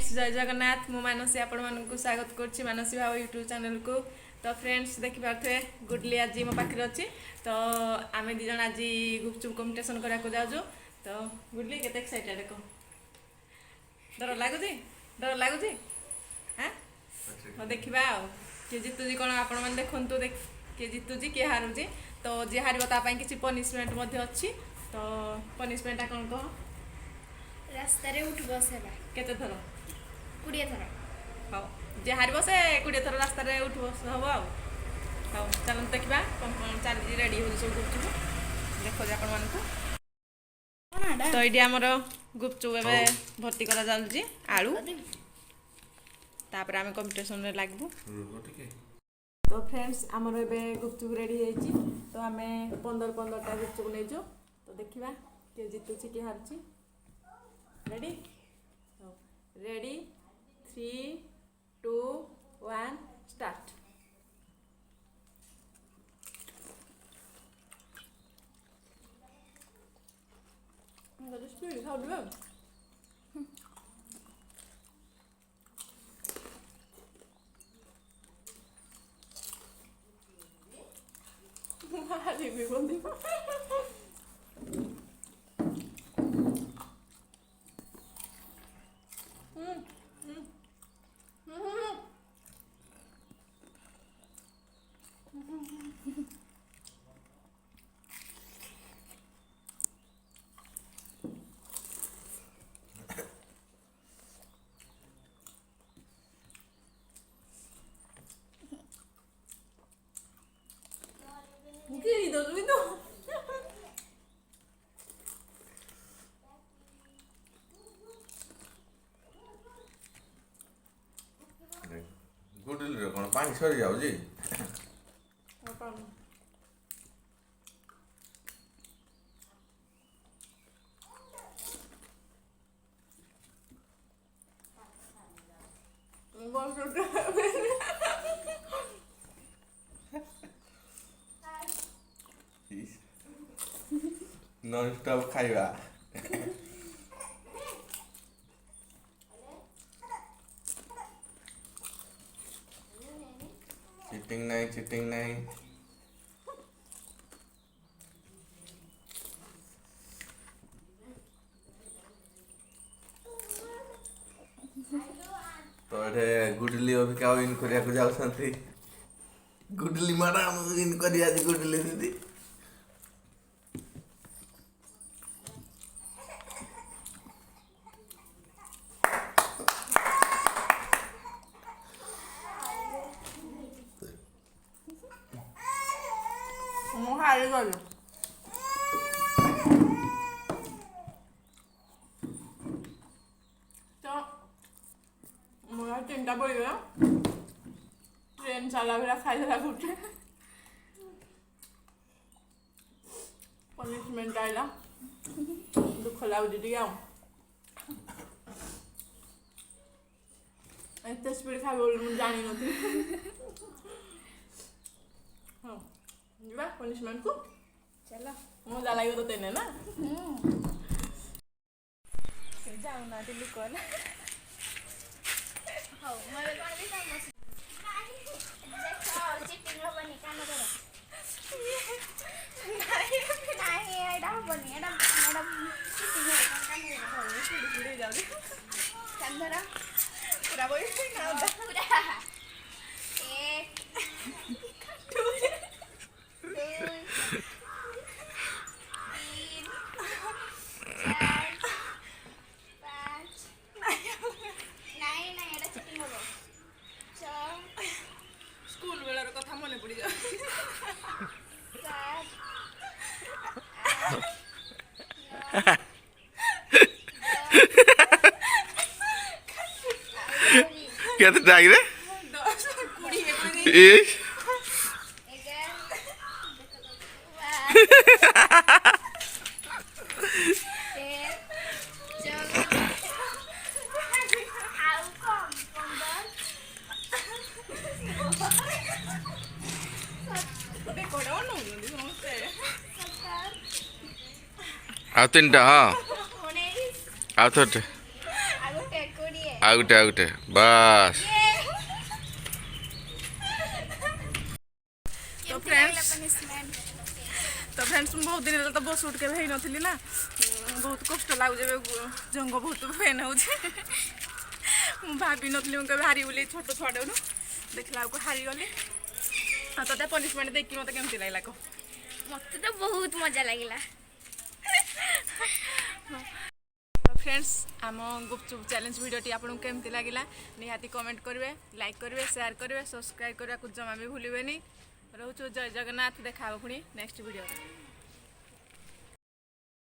Friends जय जगन्नाथ मु मानसी आपण मानक स्वागत करछि मानसी भाव यूट्यूब चैनल को। तो फ्रेंड्स देखि पाथे गुडली आज मो पाखरे अछि। तो आमे दी जण आज गुपचुप कंपटीशन करा को जाजो। तो गुडली केते एक्साइटेड को डर लागुजी हां तो देखिबा के जितुजी कोन आपण मन देखंतु देख के जितुजी के हारुजी। तो जे हारिबो ता पई किछि पनिशमेंट मध्ये अछि। तो पनिशमेंट आ कोन कह रास्ता रे उठ बसेला केते थर 20 थर हां जे हारिबो से 20 थर रास्ता रे उठ बस हबो आ हां चलन देखिबा कोन चाली रेडी हो सब गुपचुप देखो जे आपण मन को। तो इडी हमर गुपचुप एबे भर्ती करा जालजी आलू तापर आमे कंपटीशन रे लागबो। तो फ्रेंड्स हमर एबे गुपचुप रेडी हेछि। तो आमे 15 टा गुपचुप नै जो। तो देखिबा के जितुछि के हारछि। Ready ready 3 2 1 start. Enggak ada how do Hari bi bondi. Querido, no. गुडली रे कोन पानी सरी जाउ जी नॉन स्टॉप खाइबा चिटिंग नहीं तो एठे गुडली अबिका इन करिया को जाउसंती गुडली मैडम इन करिया जी गुडली दीदी हारी गयो। तो मोरा 3टा पड़िगला ट्रेन चला बेला खाइला गुटे पनिशमेंट आइला दुख लागुची टिके आ एते स्पीड खाइबो बोली जानि नथि। हां जीवा पनिशमेंट को चलो मजा लागियो तो तेने ना जाऊ ना दिल्ली को ना हो मला पण बी समज देखो चिटिंग लो बनी कान करो नाही एडा बनी एडा मैडम चिटिंग लो कान करो सीढ़ी जाऊ चंदरा पूरा बोल ना पूरा 1 स्कूल बेलार कथा मने पड़ी जा केते टाइम रे 10 20 आ 3टा हां आ 3टा आगो 20 ଆଉ ଗୋଟେ ବାସ୍। तो फ्रेंड्स बहुत दिन तो बस उठ के भी नथली ना बहुत कष्ट लगुच जंग बहुत पेन हो भाभी नी मुझे हारी बोली छोट छुआटे देखला को हारीगली तो पनिशमेंट देखिए मत केमती लगला कह मत तो बहुत मजा लगिला। तो फ्रेंड्स आम गुपचुप चैलेंज वीडियोटी आपको केमती लगिला निहाती कमेंट करेंगे लाइक करेंगे शेयर करेंगे सब्सक्राइब करने को जमा भी भूलें। रोचु जय जगन्नाथ देखा पुणी नेक्स्ट वीडियो।